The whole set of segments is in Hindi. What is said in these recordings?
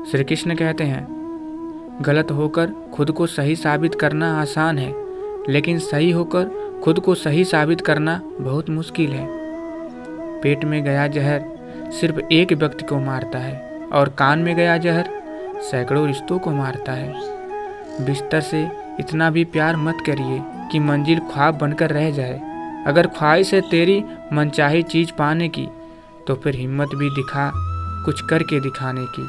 श्री कृष्ण कहते हैं, गलत होकर खुद को सही साबित करना आसान है, लेकिन सही होकर खुद को सही साबित करना बहुत मुश्किल है। पेट में गया जहर सिर्फ एक व्यक्ति को मारता है और कान में गया जहर सैकड़ों रिश्तों को मारता है। बिस्तर से इतना भी प्यार मत करिए कि मंजिल ख्वाब बनकर रह जाए। अगर ख्वाहिश है तेरी मनचाही चीज़ पाने की, तो फिर हिम्मत भी दिखा कुछ करके दिखाने की।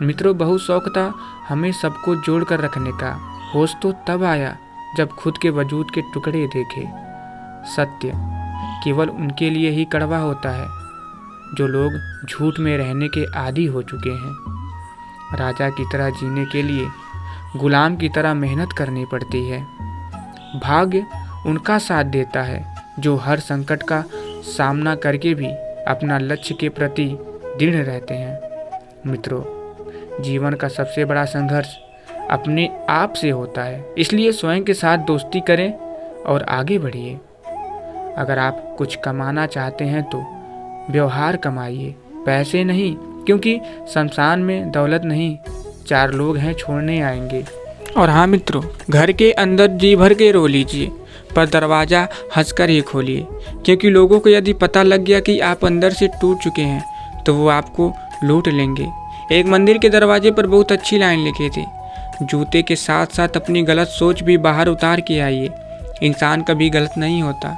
मित्रों, बहुत शौक था हमें सबको जोड़ कर रखने का। होश तो तब आया जब खुद के वजूद के टुकड़े देखे। सत्य केवल उनके लिए ही कड़वा होता है जो लोग झूठ में रहने के आदी हो चुके हैं। राजा की तरह जीने के लिए गुलाम की तरह मेहनत करनी पड़ती है। भाग्य उनका साथ देता है जो हर संकट का सामना करके भी अपना लक्ष्य के प्रति दृढ़ रहते हैं। मित्रों, जीवन का सबसे बड़ा संघर्ष अपने आप से होता है, इसलिए स्वयं के साथ दोस्ती करें और आगे बढ़िए। अगर आप कुछ कमाना चाहते हैं तो व्यवहार कमाइए, पैसे नहीं, क्योंकि शमशान में दौलत नहीं, 4 लोग हैं छोड़ने आएंगे। और हाँ मित्रों, घर के अंदर जी भर के रो लीजिए, पर दरवाज़ा हंसकर ही खोलिए, क्योंकि लोगों को यदि पता लग गया कि आप अंदर से टूट चुके हैं तो वो आपको लूट लेंगे। एक मंदिर के दरवाजे पर बहुत अच्छी लाइन लिखी थी, जूते के साथ साथ अपनी गलत सोच भी बाहर उतार के आइए। इंसान कभी गलत नहीं होता,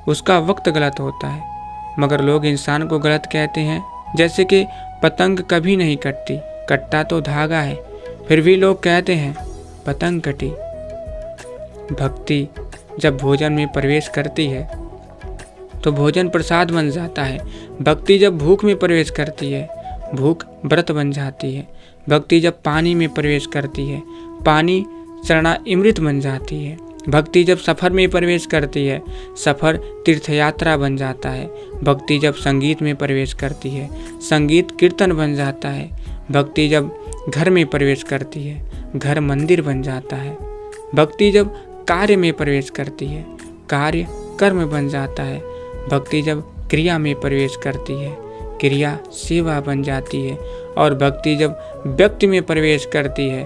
उसका वक्त गलत होता है, मगर लोग इंसान को गलत कहते हैं। जैसे कि पतंग कभी नहीं कटती, कटता तो धागा है, फिर भी लोग कहते हैं पतंग कटी। भक्ति जब भोजन में प्रवेश करती है तो भोजन प्रसाद बन जाता है। भक्ति जब भूख में प्रवेश करती है, भूख व्रत बन जाती है। भक्ति जब पानी में प्रवेश करती है, पानी चरणामृत बन जाती है। भक्ति जब सफ़र में प्रवेश करती है, सफ़र तीर्थयात्रा बन जाता है। भक्ति जब संगीत में प्रवेश करती है, संगीत कीर्तन बन जाता है। भक्ति जब घर में प्रवेश करती है, घर मंदिर बन जाता है। भक्ति जब कार्य में प्रवेश करती है, कार्य कर्म बन जाता है। भक्ति जब क्रिया में प्रवेश करती है, क्रिया सेवा बन जाती है। और भक्ति जब व्यक्ति में प्रवेश करती है,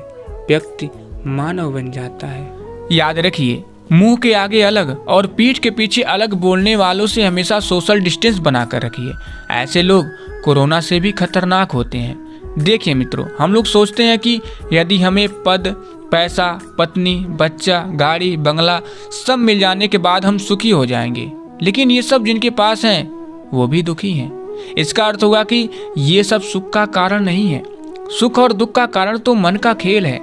व्यक्ति मानव बन जाता है। याद रखिए, मुंह के आगे अलग और पीठ के पीछे अलग बोलने वालों से हमेशा सोशल डिस्टेंस बनाकर रखिए। ऐसे लोग कोरोना से भी खतरनाक होते हैं। देखिए मित्रों, हम लोग सोचते हैं कि यदि हमें पद, पैसा, पत्नी, बच्चा, गाड़ी, बंगला सब मिल जाने के बाद हम सुखी हो जाएंगे, लेकिन ये सब जिनके पास हैं वो भी दुखी हैं। इसका अर्थ होगा कि ये सब सुख का कारण नहीं है। सुख और दुख का कारण तो मन का खेल है।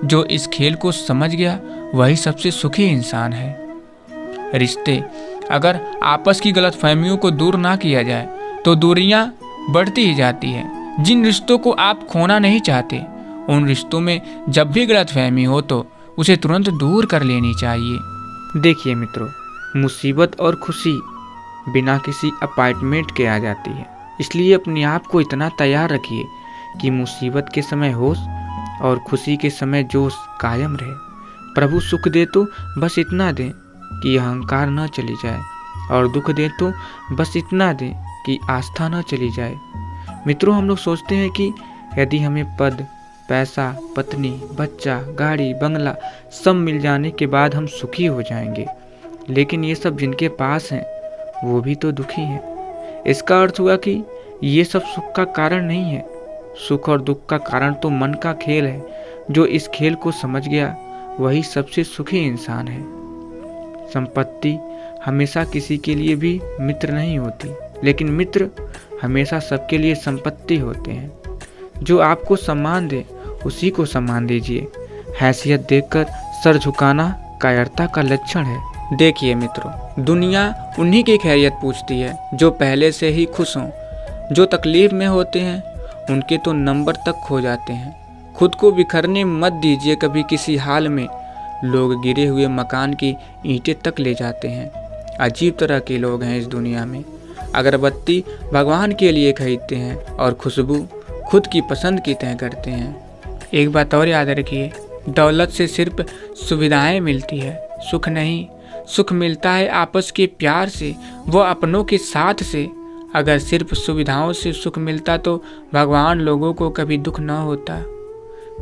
जो इस खेल को समझ गया वही सबसे सुखी इंसान है। रिश्ते अगर आपस की गलतफहमियों को दूर ना किया जाए तो दूरियां बढ़ती ही जाती हैं। जिन रिश्तों को आप खोना नहीं चाहते, उन रिश्तों में जब भी गलतफहमी हो तो उसे तुरंत दूर कर लेनी चाहिए। देखिए मित्रों, मुसीबत और खुशी बिना किसी अपॉइंटमेंट के आ जाती है, इसलिए अपने आप को इतना तैयार रखिए कि मुसीबत के समय होश और खुशी के समय जोश कायम रहे। प्रभु सुख दे तो बस इतना दे कि अहंकार न चली जाए, और दुख दे तो बस इतना दे कि आस्था न चली जाए। मित्रों, हम लोग सोचते हैं कि यदि हमें पद, पैसा, पत्नी, बच्चा, गाड़ी, बंगला सब मिल जाने के बाद हम सुखी हो जाएंगे, लेकिन ये सब जिनके पास हैं वो भी तो दुखी हैं। इसका अर्थ हुआ कि ये सब सुख का कारण नहीं है। सुख और दुख का कारण तो मन का खेल है। जो इस खेल को समझ गया वही सबसे सुखी इंसान है। संपत्ति हमेशा किसी के लिए भी मित्र नहीं होती, लेकिन मित्र हमेशा सबके लिए संपत्ति होते हैं। जो आपको सम्मान दे उसी को सम्मान दीजिए। हैसियत देखकर सर झुकाना कायरता का लक्षण है। देखिए मित्रों, दुनिया उन्हीं की खैरियत पूछती है जो पहले से ही खुश हों। जो तकलीफ में होते हैं उनके तो नंबर तक खो जाते हैं। खुद को बिखरने मत दीजिए कभी किसी हाल में। लोग गिरे हुए मकान की ईंटें तक ले जाते हैं। अजीब तरह के लोग हैं इस दुनिया में। अगरबत्ती भगवान के लिए खरीदते हैं और खुशबू खुद की पसंद की तय करते हैं। एक बात और याद रखिए, दौलत से सिर्फ सुविधाएं मिलती है, सुख नहीं। सुख मिलता है आपस के प्यार से, वो अपनों के साथ से। अगर सिर्फ सुविधाओं से सुख मिलता तो भगवान लोगों को कभी दुख न होता।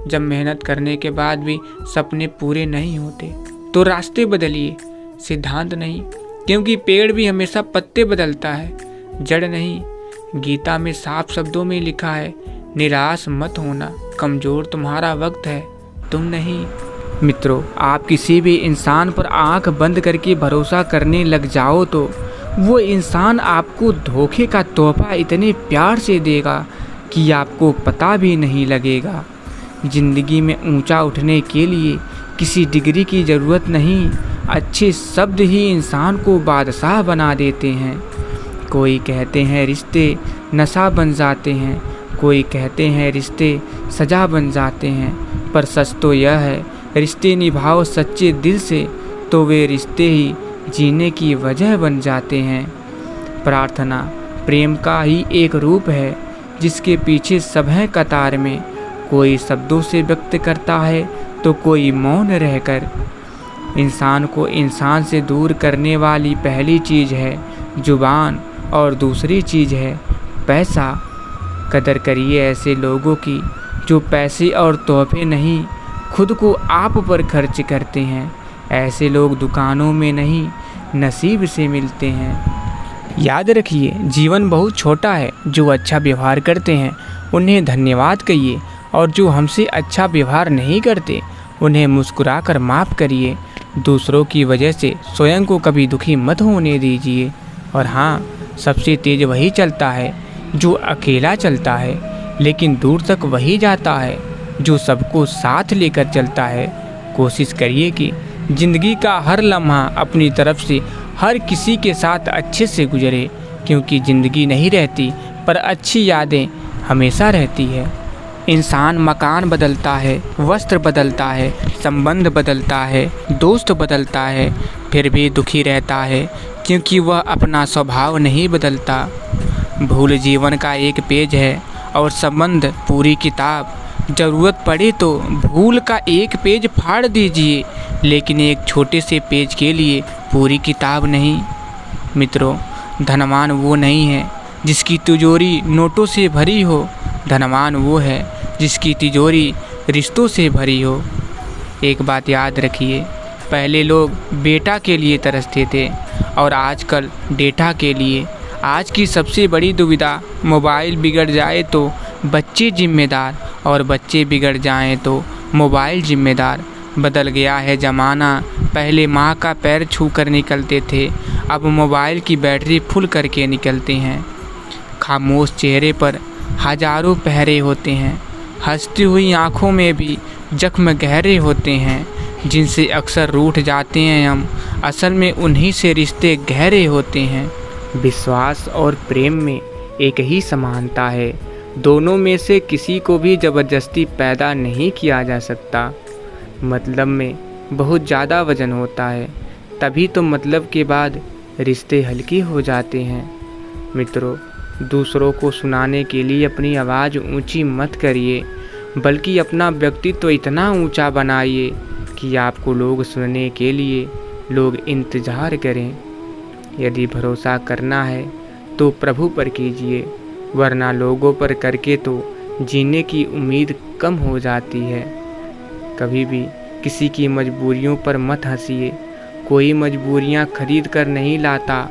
जब मेहनत करने के बाद भी सपने पूरे नहीं होते तो रास्ते बदलिए, सिद्धांत नहीं, क्योंकि पेड़ भी हमेशा पत्ते बदलता है, जड़ नहीं। गीता में साफ शब्दों में लिखा है, निराश मत होना, कमजोर तुम्हारा वक्त है, तुम नहीं। मित्रों, आप किसी भी इंसान पर आंख बंद करके भरोसा करने लग जाओ तो वो इंसान आपको धोखे का तोहफा इतने प्यार से देगा कि आपको पता भी नहीं लगेगा। जिंदगी में ऊंचा उठने के लिए किसी डिग्री की ज़रूरत नहीं, अच्छे शब्द ही इंसान को बादशाह बना देते हैं। कोई कहते हैं रिश्ते नशा बन जाते हैं, कोई कहते हैं रिश्ते सजा बन जाते हैं, पर सच तो यह है, रिश्ते निभाओ सच्चे दिल से तो वे रिश्ते ही जीने की वजह बन जाते हैं। प्रार्थना प्रेम का ही एक रूप है जिसके पीछे सब हैं कतार में, कोई शब्दों से व्यक्त करता है तो कोई मौन रहकर। इंसान को इंसान से दूर करने वाली पहली चीज़ है जुबान और दूसरी चीज़ है पैसा। कदर करिए ऐसे लोगों की जो पैसे और तोहफे नहीं, खुद को आप पर खर्च करते हैं। ऐसे लोग दुकानों में नहीं, नसीब से मिलते हैं। याद रखिए, जीवन बहुत छोटा है। जो अच्छा व्यवहार करते हैं उन्हें धन्यवाद कहिए, और जो हमसे अच्छा व्यवहार नहीं करते उन्हें मुस्कुराकर माफ़ करिए। दूसरों की वजह से स्वयं को कभी दुखी मत होने दीजिए। और हाँ, सबसे तेज वही चलता है जो अकेला चलता है, लेकिन दूर तक वही जाता है जो सबको साथ लेकर चलता है। कोशिश करिए कि ज़िंदगी का हर लम्हा अपनी तरफ से हर किसी के साथ अच्छे से गुजरे, क्योंकि ज़िंदगी नहीं रहती पर अच्छी यादें हमेशा रहती है। इंसान मकान बदलता है, वस्त्र बदलता है, संबंध बदलता है, दोस्त बदलता है, फिर भी दुखी रहता है क्योंकि वह अपना स्वभाव नहीं बदलता। भूल जीवन का एक पेज है और संबंध पूरी किताब। ज़रूरत पड़े तो भूल का एक पेज फाड़ दीजिए, लेकिन एक छोटे से पेज के लिए पूरी किताब नहीं। मित्रों, धनवान वो नहीं है जिसकी तिजोरी नोटों से भरी हो, धनवान वो है जिसकी तिजोरी रिश्तों से भरी हो। एक बात याद रखिए, पहले लोग बेटा के लिए तरसते थे और आजकल डेटा के लिए। आज की सबसे बड़ी दुविधा, मोबाइल बिगड़ जाए तो बच्चे जिम्मेदार और बच्चे बिगड़ जाएं तो मोबाइल जिम्मेदार। बदल गया है ज़माना, पहले माँ का पैर छू कर निकलते थे, अब मोबाइल की बैटरी फुल करके निकलते हैं। खामोश चेहरे पर हजारों पहरे होते हैं, हंसती हुई आँखों में भी जख्म गहरे होते हैं, जिनसे अक्सर रूठ जाते हैं हम, असल में उन्हीं से रिश्ते गहरे होते हैं। विश्वास और प्रेम में एक ही समानता है, दोनों में से किसी को भी ज़बरदस्ती पैदा नहीं किया जा सकता। मतलब में बहुत ज़्यादा वजन होता है, तभी तो मतलब के बाद रिश्ते हल्के हो जाते हैं। मित्रों, दूसरों को सुनाने के लिए अपनी आवाज़ ऊंची मत करिए, बल्कि अपना व्यक्तित्व इतना ऊंचा बनाइए कि आपको लोग सुनने के लिए लोग इंतज़ार करें। यदि भरोसा करना है तो प्रभु पर कीजिए, वरना लोगों पर करके तो जीने की उम्मीद कम हो जाती है। कभी भी किसी की मजबूरियों पर मत हंसिए, कोई मजबूरियां खरीद कर नहीं लाता।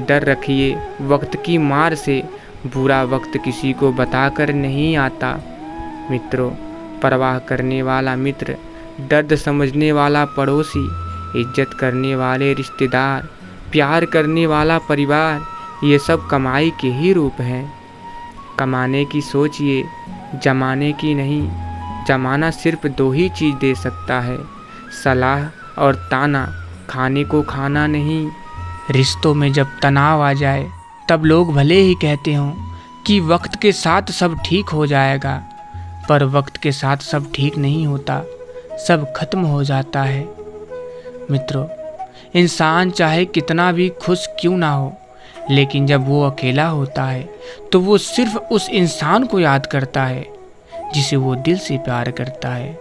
डर रखिए वक्त की मार से, बुरा वक्त किसी को बताकर नहीं आता। मित्रों, परवाह करने वाला मित्र, दर्द समझने वाला पड़ोसी, इज्जत करने वाले रिश्तेदार, प्यार करने वाला परिवार, ये सब कमाई के ही रूप हैं। कमाने की सोचिए, जमाने की नहीं। जमाना सिर्फ दो ही चीज़ दे सकता है, सलाह और ताना, खाने को खाना नहीं। रिश्तों में जब तनाव आ जाए तब लोग भले ही कहते हों कि वक्त के साथ सब ठीक हो जाएगा, पर वक्त के साथ सब ठीक नहीं होता, सब खत्म हो जाता है। मित्रों, इंसान चाहे कितना भी खुश क्यों ना हो, लेकिन जब वो अकेला होता है तो वो सिर्फ उस इंसान को याद करता है जिसे वो दिल से प्यार करता है।